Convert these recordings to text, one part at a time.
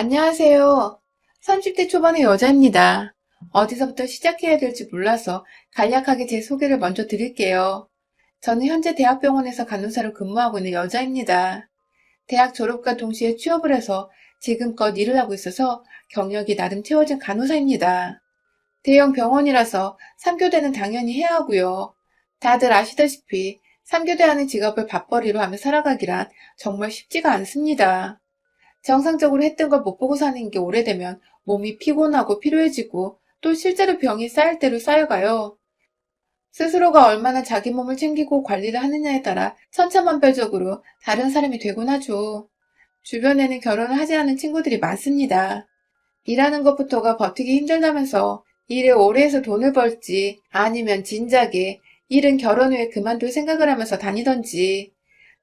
안녕하세요. 30대 초반의 여자입니다. 어디서부터 시작해야 될지 몰라서 간략하게 제 소개를 먼저 드릴게요. 저는 현재 대학병원에서 간호사로 근무하고 있는 여자입니다. 대학 졸업과 동시에 취업을 해서 지금껏 일을 하고 있어서 경력이 나름 채워진 간호사입니다. 대형 병원이라서 3교대는 당연히 해야 하고요. 다들 아시다시피 3교대 하는 직업을 밥벌이로 하며 살아가기란 정말 쉽지가 않습니다. 정상적으로 했던 걸 못 보고 사는 게 오래되면 몸이 피곤하고 피로해지고 또 실제로 병이 쌓일 대로 쌓여가요. 스스로가 얼마나 자기 몸을 챙기고 관리를 하느냐에 따라 천차만별적으로 다른 사람이 되곤 하죠. 주변에는 결혼을 하지 않은 친구들이 많습니다. 일하는 것부터가 버티기 힘들다면서 일에 오래 해서 돈을 벌지 아니면 진작에 일은 결혼 후에 그만둘 생각을 하면서 다니던지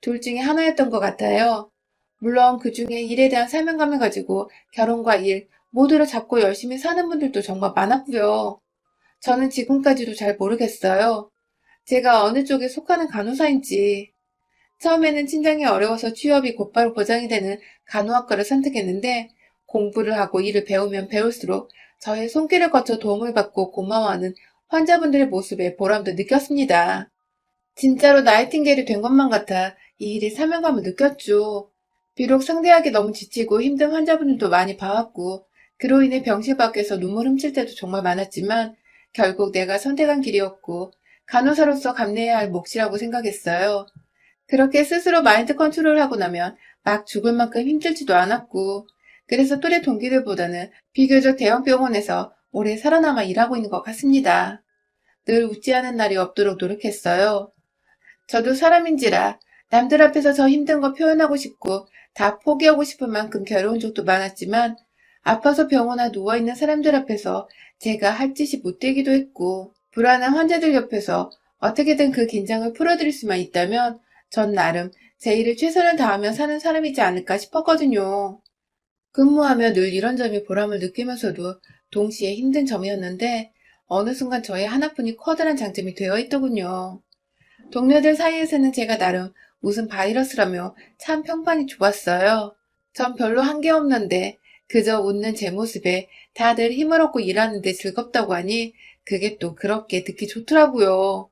둘 중에 하나였던 것 같아요. 물론 그 중에 일에 대한 사명감을 가지고 결혼과 일 모두를 잡고 열심히 사는 분들도 정말 많았고요. 저는 지금까지도 잘 모르겠어요. 제가 어느 쪽에 속하는 간호사인지. 처음에는 친정이 어려워서 취업이 곧바로 보장이 되는 간호학과를 선택했는데 공부를 하고 일을 배우면 배울수록 저의 손길을 거쳐 도움을 받고 고마워하는 환자분들의 모습에 보람도 느꼈습니다. 진짜로 나이팅게일이 된 것만 같아 이 일이 사명감을 느꼈죠. 비록 상대하기 너무 지치고 힘든 환자분들도 많이 봐왔고 그로 인해 병실 밖에서 눈물 훔칠 때도 정말 많았지만 결국 내가 선택한 길이었고 간호사로서 감내해야 할 몫이라고 생각했어요. 그렇게 스스로 마인드 컨트롤하고 나면 막 죽을 만큼 힘들지도 않았고 그래서 또래 동기들보다는 비교적 대형 병원에서 오래 살아남아 일하고 있는 것 같습니다. 늘 웃지 않은 날이 없도록 노력했어요. 저도 사람인지라 남들 앞에서 저 힘든 거 표현하고 싶고 다 포기하고 싶을 만큼 괴로운 적도 많았지만 아파서 병원에 누워있는 사람들 앞에서 제가 할 짓이 못 되기도 했고 불안한 환자들 옆에서 어떻게든 그 긴장을 풀어드릴 수만 있다면 전 나름 제 일을 최선을 다하며 사는 사람이지 않을까 싶었거든요. 근무하며 늘 이런 점이 보람을 느끼면서도 동시에 힘든 점이었는데 어느 순간 저의 하나뿐이 커다란 장점이 되어 있더군요. 동료들 사이에서는 제가 나름 무슨 바이러스라며 참 평판이 좋았어요. 전 별로 한 게 없는데 그저 웃는 제 모습에 다들 힘을 얻고 일하는데 즐겁다고 하니 그게 또 그렇게 듣기 좋더라고요.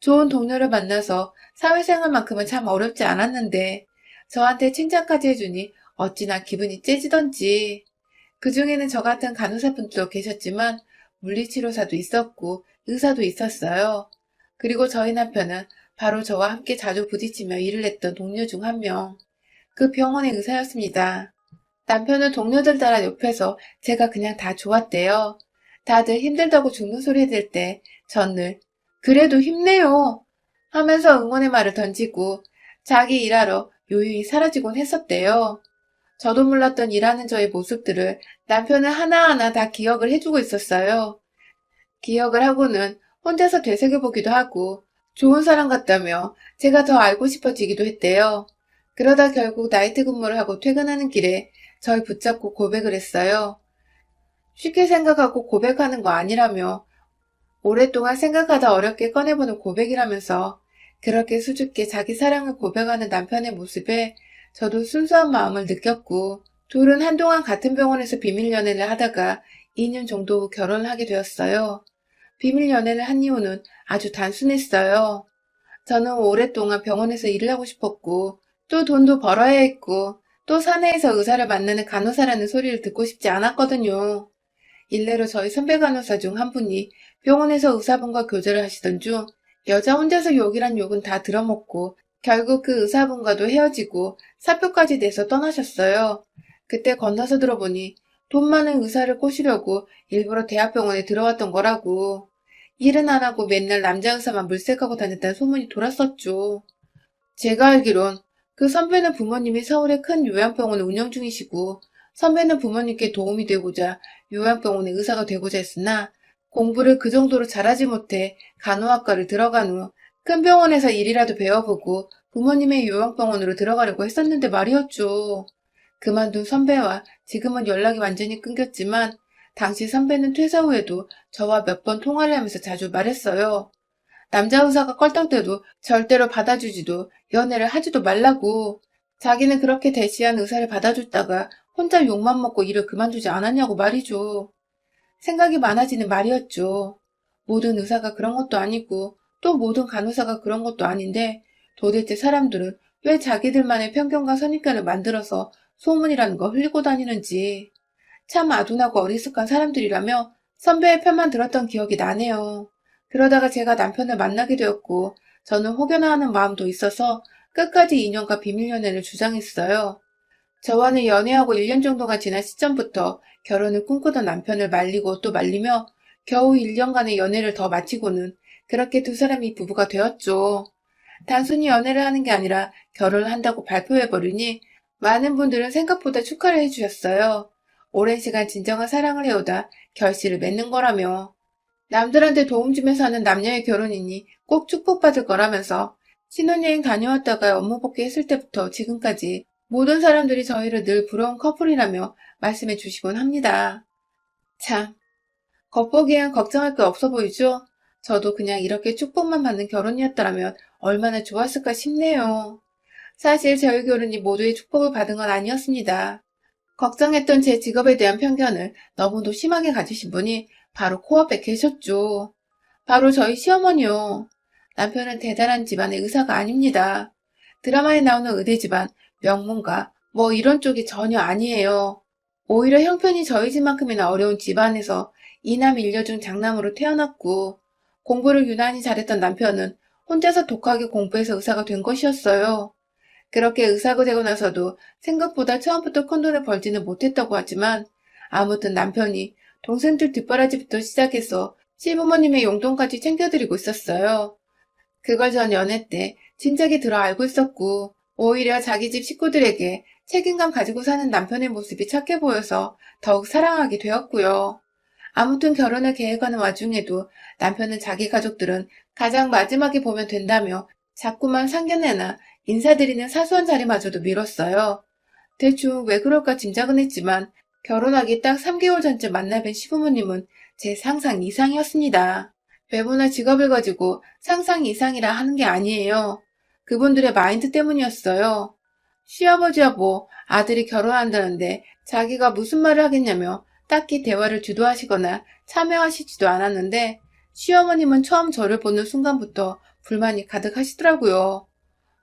좋은 동료를 만나서 사회생활만큼은 참 어렵지 않았는데 저한테 칭찬까지 해주니 어찌나 기분이 째지던지. 그중에는 저 같은 간호사분들도 계셨지만 물리치료사도 있었고 의사도 있었어요. 그리고 저희 남편은 바로 저와 함께 자주 부딪히며 일을 했던 동료 중 한 명. 그 병원의 의사였습니다. 남편은 동료들 따라 옆에서 제가 그냥 다 좋았대요. 다들 힘들다고 죽는 소리 해댈 때 전 늘 그래도 힘내요 하면서 응원의 말을 던지고 자기 일하러 요요히 사라지곤 했었대요. 저도 몰랐던 일하는 저의 모습들을 남편은 하나하나 다 기억을 해주고 있었어요. 기억을 하고는 혼자서 되새겨보기도 하고 좋은 사람 같다며 제가 더 알고 싶어지기도 했대요. 그러다 결국 나이트 근무를 하고 퇴근하는 길에 절 붙잡고 고백을 했어요. 쉽게 생각하고 고백하는 거 아니라며 오랫동안 생각하다 어렵게 꺼내보는 고백이라면서 그렇게 수줍게 자기 사랑을 고백하는 남편의 모습에 저도 순수한 마음을 느꼈고 둘은 한동안 같은 병원에서 비밀 연애를 하다가 2년 정도 후 결혼을 하게 되었어요. 비밀 연애를 한 이유는 아주 단순했어요. 저는 오랫동안 병원에서 일을 하고 싶었고 또 돈도 벌어야 했고 또 사내에서 의사를 만나는 간호사라는 소리를 듣고 싶지 않았거든요. 일례로 저희 선배 간호사 중 한 분이 병원에서 의사분과 교제를 하시던 중 여자 혼자서 욕이란 욕은 다 들어먹고 결국 그 의사분과도 헤어지고 사표까지 내서 떠나셨어요. 그때 건너서 들어보니 돈 많은 의사를 꼬시려고 일부러 대학병원에 들어왔던 거라고. 일은 안 하고 맨날 남자 의사만 물색하고 다녔다는 소문이 돌았었죠. 제가 알기론 그 선배는 부모님이 서울의 큰 요양병원을 운영 중이시고 선배는 부모님께 도움이 되고자 요양병원의 의사가 되고자 했으나 공부를 그 정도로 잘하지 못해 간호학과를 들어간 후 큰 병원에서 일이라도 배워보고 부모님의 요양병원으로 들어가려고 했었는데 말이었죠. 그만둔 선배와 지금은 연락이 완전히 끊겼지만 당시 선배는 퇴사 후에도 저와 몇 번 통화를 하면서 자주 말했어요. 남자 의사가 껄떡대도 절대로 받아주지도 연애를 하지도 말라고. 자기는 그렇게 대시한 의사를 받아줬다가 혼자 욕만 먹고 일을 그만두지 않았냐고 말이죠. 생각이 많아지는 말이었죠. 모든 의사가 그런 것도 아니고 또 모든 간호사가 그런 것도 아닌데 도대체 사람들은 왜 자기들만의 편견과 선입견을 만들어서 소문이라는 거 흘리고 다니는지 참 아둔하고 어리숙한 사람들이라며 선배의 편만 들었던 기억이 나네요. 그러다가 제가 남편을 만나게 되었고 저는 혹여나하는 마음도 있어서 끝까지 인연과 비밀 연애를 주장했어요. 저와는 연애하고 1년 정도가 지난 시점부터 결혼을 꿈꾸던 남편을 말리고 또 말리며 겨우 1년간의 연애를 더 마치고는 그렇게 두 사람이 부부가 되었죠. 단순히 연애를 하는 게 아니라 결혼을 한다고 발표해버리니 많은 분들은 생각보다 축하를 해주셨어요. 오랜 시간 진정한 사랑을 해오다 결실을 맺는 거라며. 남들한테 도움 주면서 하는 남녀의 결혼이니 꼭 축복받을 거라면서 신혼여행 다녀왔다가 업무 복귀했을 때부터 지금까지 모든 사람들이 저희를 늘 부러운 커플이라며 말씀해 주시곤 합니다. 참, 겉보기엔 걱정할 게 없어 보이죠? 저도 그냥 이렇게 축복만 받는 결혼이었더라면 얼마나 좋았을까 싶네요. 사실 저희 결혼이 모두의 축복을 받은 건 아니었습니다. 걱정했던 제 직업에 대한 편견을 너무도 심하게 가지신 분이 바로 코앞에 계셨죠. 바로 저희 시어머니요. 남편은 대단한 집안의 의사가 아닙니다. 드라마에 나오는 의대 집안, 명문가, 뭐 이런 쪽이 전혀 아니에요. 오히려 형편이 저희 집만큼이나 어려운 집안에서 이남 일녀 중 장남으로 태어났고 공부를 유난히 잘했던 남편은 혼자서 독하게 공부해서 의사가 된 것이었어요. 그렇게 의사가 되고 나서도 생각보다 처음부터 큰돈을 벌지는 못했다고 하지만 아무튼 남편이 동생들 뒷바라지부터 시작해서 시부모님의 용돈까지 챙겨드리고 있었어요. 그걸 전 연애 때 진작에 들어 알고 있었고 오히려 자기 집 식구들에게 책임감 가지고 사는 남편의 모습이 착해 보여서 더욱 사랑하게 되었고요. 아무튼 결혼을 계획하는 와중에도 남편은 자기 가족들은 가장 마지막에 보면 된다며 자꾸만 상견례나 인사드리는 사소한 자리마저도 미뤘어요. 대충 왜 그럴까 짐작은 했지만 결혼하기 딱 3개월 전쯤 만나 뵌 시부모님은 제 상상 이상이었습니다. 외모나 직업을 가지고 상상 이상이라 하는 게 아니에요. 그분들의 마인드 때문이었어요. 시아버지와 뭐 아들이 결혼한다는데 자기가 무슨 말을 하겠냐며 딱히 대화를 주도하시거나 참여하시지도 않았는데 시어머님은 처음 저를 보는 순간부터 불만이 가득하시더라고요.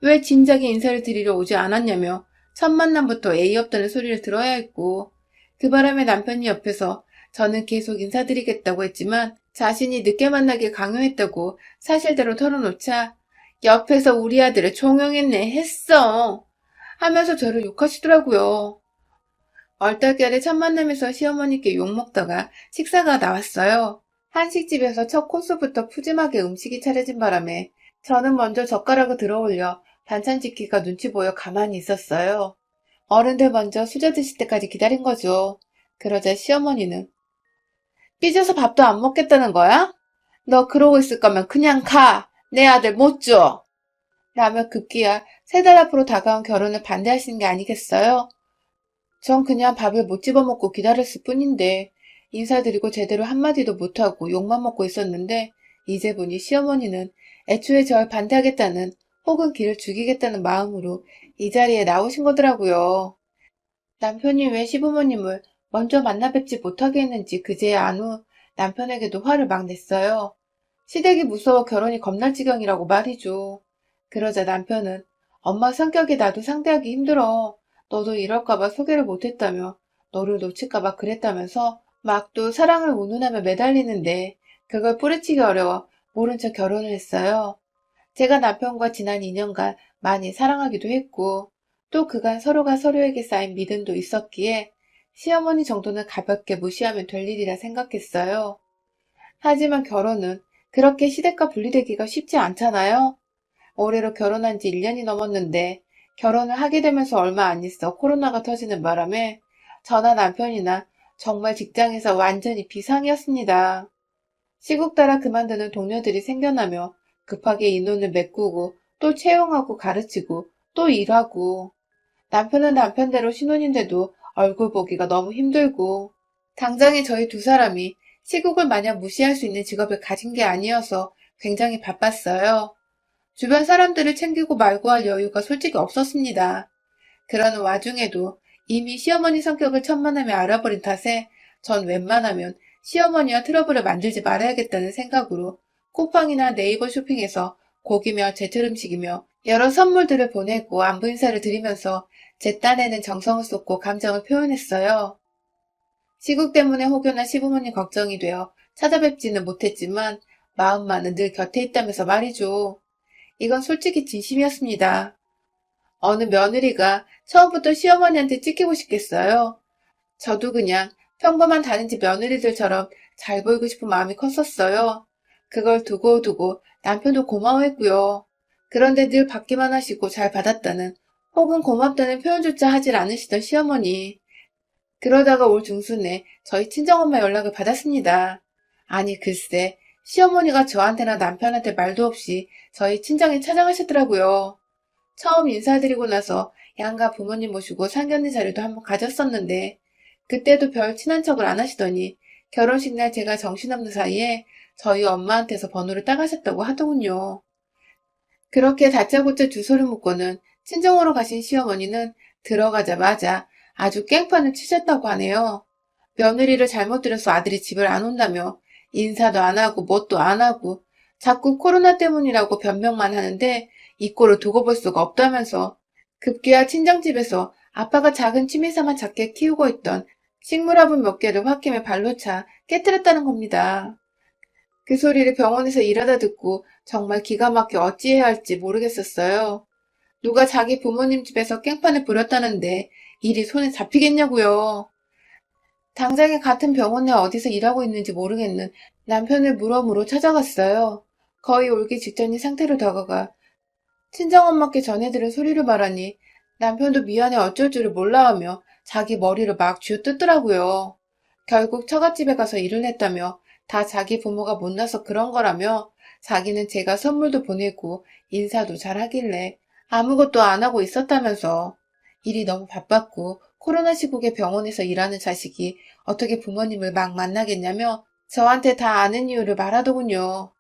왜 진작에 인사를 드리러 오지 않았냐며 첫 만남부터 예의 없다는 소리를 들어야 했고 그 바람에 남편이 옆에서 저는 계속 인사드리겠다고 했지만 자신이 늦게 만나길 강요했다고 사실대로 털어놓자 옆에서 우리 아들을 종용했네 했어 하면서 저를 욕하시더라고요. 얼떨결에 첫 만남에서 시어머니께 욕먹다가 식사가 나왔어요. 한식집에서 첫 코스부터 푸짐하게 음식이 차려진 바람에 저는 먼저 젓가락을 들어올려 반찬 짓기가 눈치 보여 가만히 있었어요. 어른들 먼저 수저 드실 때까지 기다린 거죠. 그러자 시어머니는 삐져서 밥도 안 먹겠다는 거야? 너 그러고 있을 거면 그냥 가! 내 아들 못 줘! 라며 급기야 3달 앞으로 다가온 결혼을 반대하시는 게 아니겠어요? 전 그냥 밥을 못 집어먹고 기다렸을 뿐인데 인사드리고 제대로 한마디도 못하고 욕만 먹고 있었는데 이제 보니 시어머니는 애초에 절 반대하겠다는 혹은 길을 죽이겠다는 마음으로 이 자리에 나오신 거더라고요. 남편이 왜 시부모님을 먼저 만나 뵙지 못하게 했는지 그제야 안 후 남편에게도 화를 막 냈어요. 시댁이 무서워 결혼이 겁날 지경이라고 말이죠. 그러자 남편은 엄마 성격이 나도 상대하기 힘들어. 너도 이럴까봐 소개를 못했다며 너를 놓칠까봐 그랬다면서 막 또 사랑을 운운하며 매달리는데 그걸 뿌리치기 어려워 모른 척 결혼을 했어요. 제가 남편과 지난 2년간 많이 사랑하기도 했고 또 그간 서로가 서로에게 쌓인 믿음도 있었기에 시어머니 정도는 가볍게 무시하면 될 일이라 생각했어요. 하지만 결혼은 그렇게 시댁과 분리되기가 쉽지 않잖아요. 올해로 결혼한 지 1년이 넘었는데 결혼을 하게 되면서 얼마 안 있어 코로나가 터지는 바람에 저나 남편이나 정말 직장에서 완전히 비상이었습니다. 시국 따라 그만두는 동료들이 생겨나며 급하게 인원을 메꾸고 또 채용하고 가르치고 또 일하고 남편은 남편대로 신혼인데도 얼굴 보기가 너무 힘들고 당장에 저희 두 사람이 시국을 마냥 무시할 수 있는 직업을 가진 게 아니어서 굉장히 바빴어요. 주변 사람들을 챙기고 말고 할 여유가 솔직히 없었습니다. 그러는 와중에도 이미 시어머니 성격을 천만함에 알아버린 탓에 전 웬만하면 시어머니와 트러블을 만들지 말아야겠다는 생각으로 쿠팡이나 네이버 쇼핑에서 고기며 제철 음식이며 여러 선물들을 보내고 안부 인사를 드리면서 제 딴에는 정성을 쏟고 감정을 표현했어요. 시국 때문에 혹여나 시부모님 걱정이 되어 찾아뵙지는 못했지만 마음만은 늘 곁에 있다면서 말이죠. 이건 솔직히 진심이었습니다. 어느 며느리가 처음부터 시어머니한테 찍히고 싶겠어요. 저도 그냥 평범한 다른 집 며느리들처럼 잘 보이고 싶은 마음이 컸었어요. 그걸 두고두고 남편도 고마워했고요. 그런데 늘 받기만 하시고 잘 받았다는 혹은 고맙다는 표현조차 하질 않으시던 시어머니. 그러다가 올 중순에 저희 친정엄마 연락을 받았습니다. 아니 글쎄 시어머니가 저한테나 남편한테 말도 없이 저희 친정에 찾아가셨더라고요. 처음 인사드리고 나서 양가 부모님 모시고 상견례 자리도 한번 가졌었는데 그때도 별 친한 척을 안 하시더니 결혼식 날 제가 정신없는 사이에 저희 엄마한테서 번호를 따가셨다고 하더군요. 그렇게 다짜고짜 주소를 묻고는 친정으로 가신 시어머니는 들어가자마자 아주 깽판을 치셨다고 하네요. 며느리를 잘못 들여서 아들이 집을 안 온다며 인사도 안 하고 뭣도 안 하고 자꾸 코로나 때문이라고 변명만 하는데 이 꼴을 두고 볼 수가 없다면서 급기야 친정집에서 아빠가 작은 취미삼아 작게 키우고 있던 식물화분 몇 개를 홧김에 발로 차 깨뜨렸다는 겁니다. 그 소리를 병원에서 일하다 듣고 정말 기가 막혀 어찌해야 할지 모르겠었어요. 누가 자기 부모님 집에서 깽판을 부렸다는데 일이 손에 잡히겠냐고요. 당장에 같은 병원에 어디서 일하고 있는지 모르겠는 남편을 물어물어 찾아갔어요. 거의 울기 직전인 상태로 다가가 친정엄마께 전해들은 소리를 말하니 남편도 미안해 어쩔 줄을 몰라 하며 자기 머리를 막 쥐어뜯더라고요. 결국 처갓집에 가서 일을 했다며 다 자기 부모가 못나서 그런 거라며 자기는 제가 선물도 보내고 인사도 잘 하길래 아무것도 안 하고 있었다면서 일이 너무 바빴고 코로나 시국에 병원에서 일하는 자식이 어떻게 부모님을 막 만나겠냐며 저한테 다 아는 이유를 말하더군요.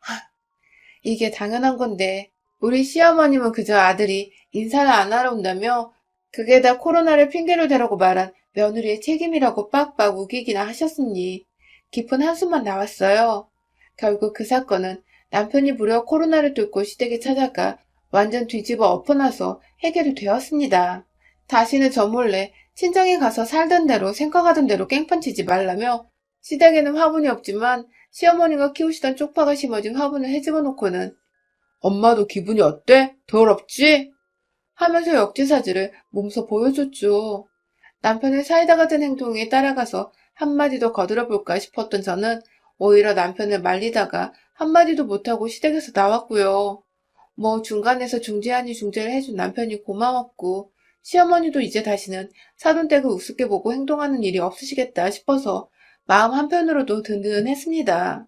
이게 당연한 건데 우리 시어머님은 그저 아들이 인사를 안 하러 온다며 그게 다 코로나를 핑계로 대라고 말한 며느리의 책임이라고 빡빡 우기기나 하셨으니 깊은 한숨만 나왔어요. 결국 그 사건은 남편이 무려 코로나를 뚫고 시댁에 찾아가 완전 뒤집어 엎어놔서 해결이 되었습니다. 다시는 저 몰래 친정에 가서 살던 대로 생각하던 대로 깽판 치지 말라며 시댁에는 화분이 없지만 시어머니가 키우시던 쪽파가 심어진 화분을 헤집어 놓고는 엄마도 기분이 어때? 더럽지? 하면서 역지사지를 몸소 보여줬죠. 남편의 사이다 같은 행동에 따라가서 한마디도 거들어볼까 싶었던 저는 오히려 남편을 말리다가 한마디도 못하고 시댁에서 나왔고요. 뭐 중간에서 중재 아닌 중재를 해준 남편이 고마웠고 시어머니도 이제 다시는 사돈댁을 우습게 보고 행동하는 일이 없으시겠다 싶어서 마음 한편으로도 든든했습니다.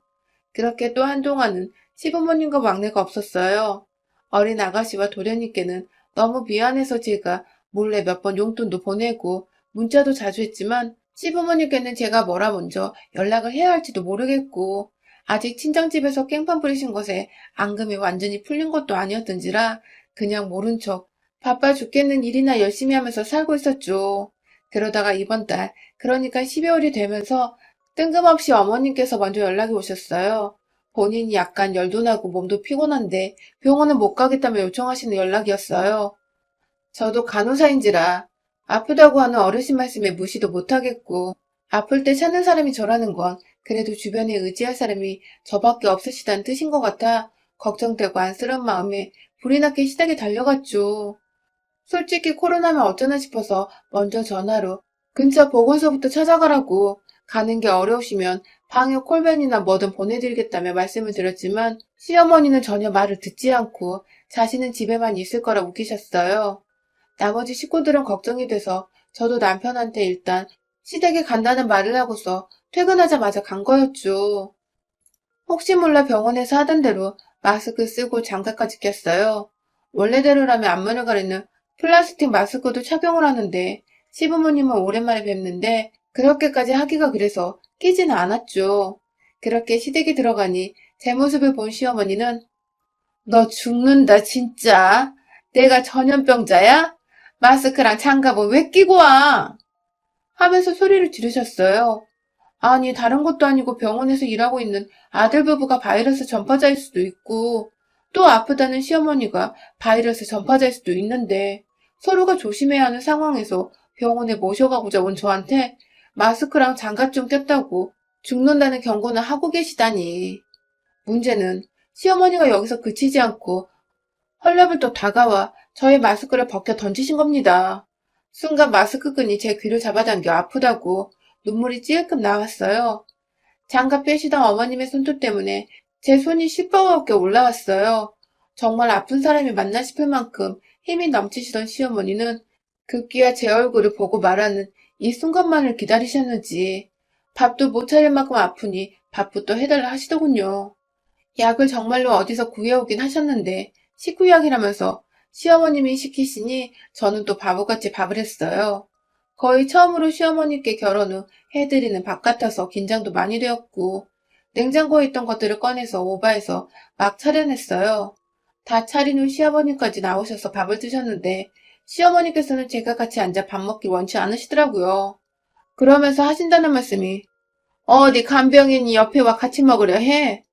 그렇게 또 한동안은 시부모님과 막내가 없었어요. 어린 아가씨와 도련님께는 너무 미안해서 제가 몰래 몇 번 용돈도 보내고 문자도 자주 했지만 시부모님께는 제가 뭐라 먼저 연락을 해야 할지도 모르겠고 아직 친정집에서 깽판 부리신 것에 앙금이 완전히 풀린 것도 아니었던지라 그냥 모른 척 바빠 죽겠는 일이나 열심히 하면서 살고 있었죠. 그러다가 이번 달, 그러니까 12월이 되면서 뜬금없이 어머님께서 먼저 연락이 오셨어요. 본인이 약간 열도 나고 몸도 피곤한데 병원은 못 가겠다며 요청하시는 연락이었어요. 저도 간호사인지라 아프다고 하는 어르신 말씀에 무시도 못하겠고 아플 때 찾는 사람이 저라는 건 그래도 주변에 의지할 사람이 저밖에 없으시다는 뜻인 것 같아 걱정되고 안쓰러운 마음에 불이 나게 시댁에 달려갔죠. 솔직히 코로나면 어쩌나 싶어서 먼저 전화로 근처 보건소부터 찾아가라고 가는 게 어려우시면 방역 콜벤이나 뭐든 보내드리겠다며 말씀을 드렸지만 시어머니는 전혀 말을 듣지 않고 자신은 집에만 있을 거라 웃기셨어요. 나머지 식구들은 걱정이 돼서 저도 남편한테 일단 시댁에 간다는 말을 하고서 퇴근하자마자 간 거였죠. 혹시 몰라 병원에서 하던 대로 마스크 쓰고 장갑까지 꼈어요. 원래대로라면 앞문을 가리는 플라스틱 마스크도 착용을 하는데 시부모님은 오랜만에 뵙는데 그렇게까지 하기가 그래서 끼지는 않았죠. 그렇게 시댁에 들어가니 제 모습을 본 시어머니는 너 죽는다 진짜. 내가 전염병자야? 마스크랑 장갑은 왜 끼고 와? 하면서 소리를 지르셨어요. 아니, 다른 것도 아니고 병원에서 일하고 있는 아들 부부가 바이러스 전파자일 수도 있고, 또 아프다는 시어머니가 바이러스 전파자일 수도 있는데, 서로가 조심해야 하는 상황에서 병원에 모셔가고자 온 저한테 마스크랑 장갑 좀 꼈다고 죽는다는 경고는 하고 계시다니. 문제는 시어머니가 여기서 그치지 않고 헐레벌떡 다가와 저의 마스크를 벗겨 던지신 겁니다. 순간 마스크 끈이 제 귀를 잡아당겨 아프다고 눈물이 찔끔 나왔어요. 장갑 빼시던 어머님의 손톱 때문에 제 손이 시뻘겋게 올라왔어요. 정말 아픈 사람이 맞나 싶을 만큼 힘이 넘치시던 시어머니는 급기야 제 얼굴을 보고 말하는 이 순간만을 기다리셨는지 밥도 못 차릴 만큼 아프니 밥부터 해달라 하시더군요. 약을 정말로 어디서 구해오긴 하셨는데 식후약이라면서 시어머님이 시키시니 저는 또 바보같이 밥을 했어요. 거의 처음으로 시어머니께 결혼 후 해드리는 밥 같아서 긴장도 많이 되었고 냉장고에 있던 것들을 꺼내서 오바해서 막 차려냈어요. 다 차린 후 시아버님까지 나오셔서 밥을 드셨는데 시어머니께서는 제가 같이 앉아 밥 먹기 원치 않으시더라고요. 그러면서 하신다는 말씀이 어디 간병인이 옆에 와 같이 먹으려 해?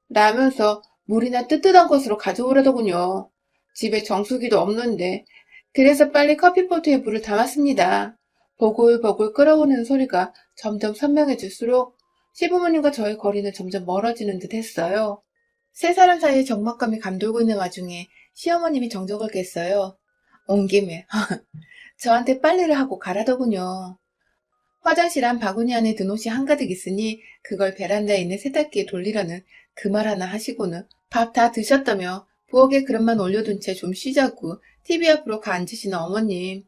라면서 물이나 뜨뜻한 것으로 가져오려더군요. 집에 정수기도 없는데 그래서 빨리 커피포트에 물을 담았습니다. 보글보글 끓어오르는 소리가 점점 선명해질수록 시부모님과 저의 거리는 점점 멀어지는 듯 했어요. 세 사람 사이에 적막감이 감돌고 있는 와중에 시어머님이 정적을 깼어요. 온 김에 저한테 빨래를 하고 가라더군요. 화장실 안 바구니 안에 든 옷이 한가득 있으니 그걸 베란다에 있는 세탁기에 돌리라는 그 말 하나 하시고는 밥 다 드셨다며 부엌에 그릇만 올려둔 채 좀 쉬자고 TV 앞으로 가 앉으시는 어머님.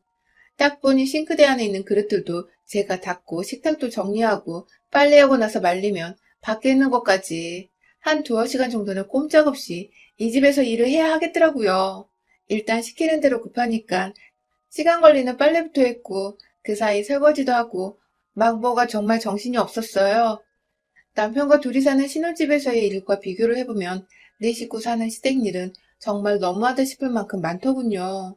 딱 보니 싱크대 안에 있는 그릇들도 제가 닦고 식탁도 정리하고 빨래하고 나서 말리면 밖에 있는 것까지 한 두어 시간 정도는 꼼짝없이 이 집에서 일을 해야 하겠더라고요. 일단 시키는 대로 급하니까 시간 걸리는 빨래부터 했고 그 사이 설거지도 하고 막 뭐가 정말 정신이 없었어요. 남편과 둘이 사는 신혼집에서의 일과 비교를 해보면 네 식구 사는 시댁 일은 정말 너무하다 싶을 만큼 많더군요.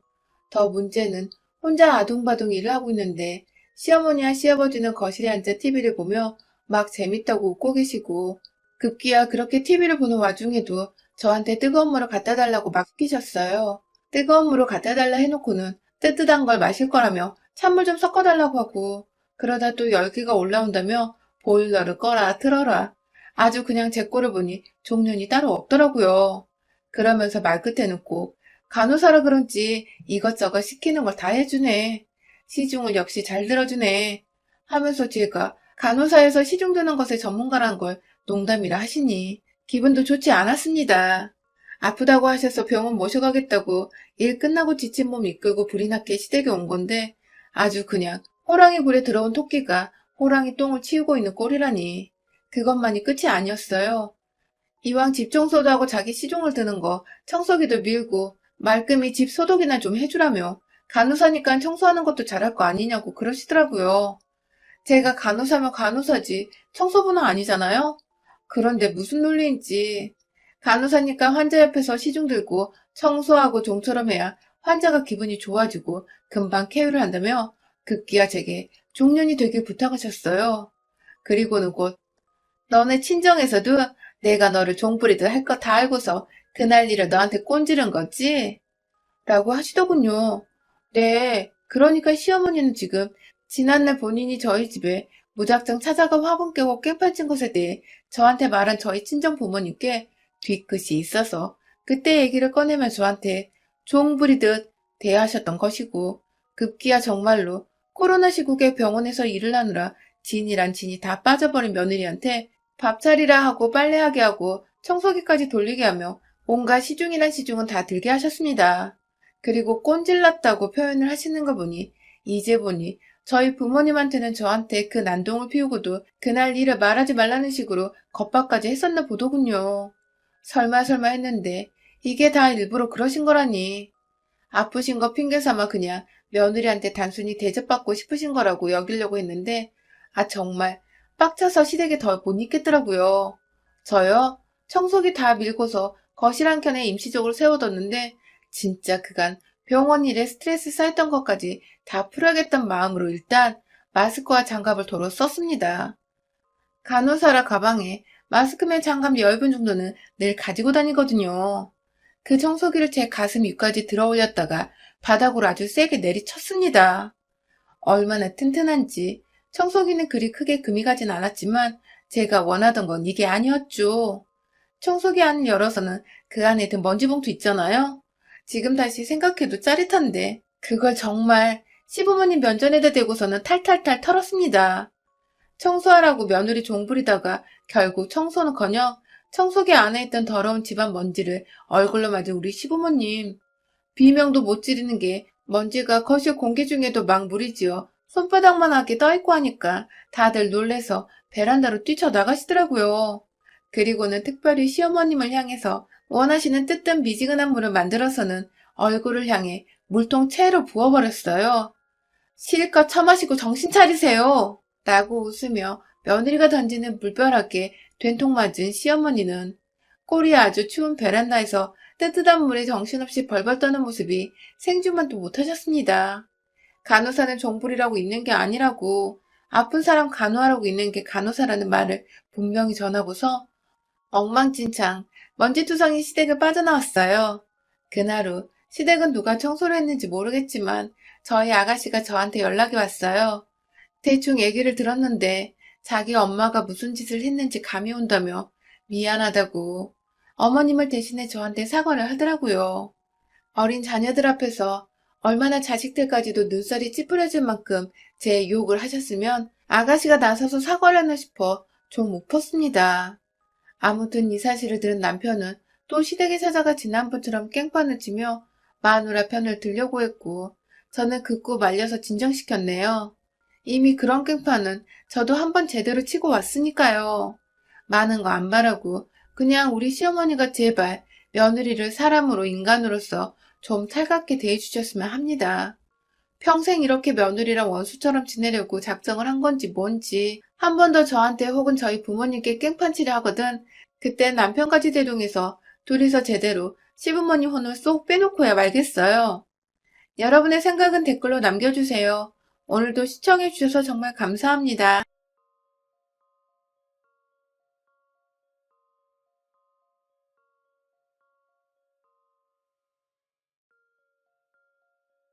더 문제는 혼자 아둥바둥 일을 하고 있는데 시어머니와 시아버지는 거실에 앉아 TV를 보며 막 재밌다고 웃고 계시고 급기야 그렇게 TV를 보는 와중에도 저한테 뜨거운 물을 갖다 달라고 막 시키셨어요. 뜨거운 물을 갖다 달라 해놓고는 뜨뜻한 걸 마실 거라며 찬물 좀 섞어달라고 하고 그러다 또 열기가 올라온다며 보일러를 꺼라 틀어라. 아주 그냥 제 꼴을 보니 종년이 따로 없더라고요. 그러면서 말끝에는 꼭 간호사라 그런지 이것저것 시키는 걸 다 해주네. 시중을 역시 잘 들어주네. 하면서 제가 간호사에서 시중 드는 것의 전문가라는 걸 농담이라 하시니 기분도 좋지 않았습니다. 아프다고 하셔서 병원 모셔가겠다고 일 끝나고 지친 몸 이끌고 불이 났게 시댁에 온 건데 아주 그냥 호랑이 굴에 들어온 토끼가 호랑이 똥을 치우고 있는 꼴이라니. 그것만이 끝이 아니었어요. 이왕 집 청소도 하고 자기 시중을 드는 거 청소기도 밀고 말끔히 집 소독이나 좀 해주라며 간호사니까 청소하는 것도 잘할 거 아니냐고 그러시더라고요. 제가 간호사면 간호사지 청소부는 아니잖아요? 그런데 무슨 논리인지 간호사니까 환자 옆에서 시중 들고 청소하고 종처럼 해야 환자가 기분이 좋아지고 금방 쾌유를 한다며 급기야 제게 종년이 되길 부탁하셨어요. 그리고는 곧 너네 친정에서도 내가 너를 종부리듯 할 거 다 알고서 그날 일을 너한테 꼰지른 거지? 라고 하시더군요. 네, 그러니까 시어머니는 지금 지난날 본인이 저희 집에 무작정 찾아가 화분 깨고 깽판친 것에 대해 저한테 말한 저희 친정 부모님께 뒤끝이 있어서 그때 얘기를 꺼내면 저한테 종부리듯 대하셨던 것이고 급기야 정말로 코로나 시국에 병원에서 일을 하느라 진이란 진이 다 빠져버린 며느리한테 밥 차리라 하고 빨래하게 하고 청소기까지 돌리게 하며 온갖 시중이란 시중은 다 들게 하셨습니다. 그리고 꼰질났다고 표현을 하시는 거 보니 이제 보니 저희 부모님한테는 저한테 그 난동을 피우고도 그날 일을 말하지 말라는 식으로 겁박까지 했었나 보더군요. 설마 했는데 이게 다 일부러 그러신 거라니. 아프신 거 핑계 삼아 그냥 며느리한테 단순히 대접받고 싶으신 거라고 여기려고 했는데 정말 빡쳐서 시댁에 더 못 있겠더라고요. 저요? 청소기 다 밀고서 거실 한켠에 임시적으로 세워뒀는데 진짜 그간 병원 일에 스트레스 쌓였던 것까지 다 풀어야겠다는 마음으로 일단 마스크와 장갑을 도로 썼습니다. 간호사라 가방에 마스크면 장갑 10분 정도는 늘 가지고 다니거든요. 그 청소기를 제 가슴 위까지 들어 올렸다가 바닥으로 아주 세게 내리쳤습니다. 얼마나 튼튼한지 청소기는 그리 크게 금이 가진 않았지만 제가 원하던 건 이게 아니었죠. 청소기 안을 열어서는 그 안에 든 먼지 봉투 있잖아요. 지금 다시 생각해도 짜릿한데 그걸 정말 시부모님 면전에다 대고서는 탈탈탈 털었습니다. 청소하라고 며느리 종부리다가 결국 청소는커녕 청소기 안에 있던 더러운 집안 먼지를 얼굴로 맞은 우리 시부모님. 비명도 못 지르는 게 먼지가 거실 공기 중에도 막 무리지어 손바닥만하게 떠있고 하니까 다들 놀래서 베란다로 뛰쳐나가시더라고요. 그리고는 특별히 시어머님을 향해서 원하시는 뜨뜻 미지근한 물을 만들어서는 얼굴을 향해 물통 채로 부어버렸어요. 실컷 처마시고 정신 차리세요. 라고 웃으며 며느리가 던지는 물벼락에 된통 맞은 시어머니는 꼴이 아주 추운 베란다에서 뜨뜻한 물에 정신없이 벌벌 떠는 모습이 생존만도 못하셨습니다. 간호사는 종불이라고 있는 게 아니라고 아픈 사람 간호하라고 있는 게 간호사라는 말을 분명히 전하고서 엉망진창 먼지투성이 시댁을 빠져나왔어요. 그날 후 시댁은 누가 청소를 했는지 모르겠지만 저희 아가씨가 저한테 연락이 왔어요. 대충 얘기를 들었는데 자기 엄마가 무슨 짓을 했는지 감이 온다며 미안하다고 어머님을 대신해 저한테 사과를 하더라고요. 어린 자녀들 앞에서 얼마나 자식들까지도 눈살이 찌푸려질 만큼 제 욕을 하셨으면 아가씨가 나서서 사과를 하나 싶어 좀 웃었습니다. 아무튼 이 사실을 들은 남편은 또 시댁에 찾아가 지난번처럼 깽판을 치며 마누라 편을 들려고 했고 저는 듣고 말려서 진정시켰네요. 이미 그런 깽판은 저도 한번 제대로 치고 왔으니까요. 많은 거 안 바라고 그냥 우리 시어머니가 제발 며느리를 사람으로 인간으로서 좀 살갑게 대해주셨으면 합니다. 평생 이렇게 며느리랑 원수처럼 지내려고 작정을 한 건지 뭔지 한 번 더 저한테 혹은 저희 부모님께 깽판치려 하거든 그때 남편까지 대동해서 둘이서 제대로 시부모님 혼을 쏙 빼놓고야 말겠어요. 여러분의 생각은 댓글로 남겨주세요. 오늘도 시청해주셔서 정말 감사합니다.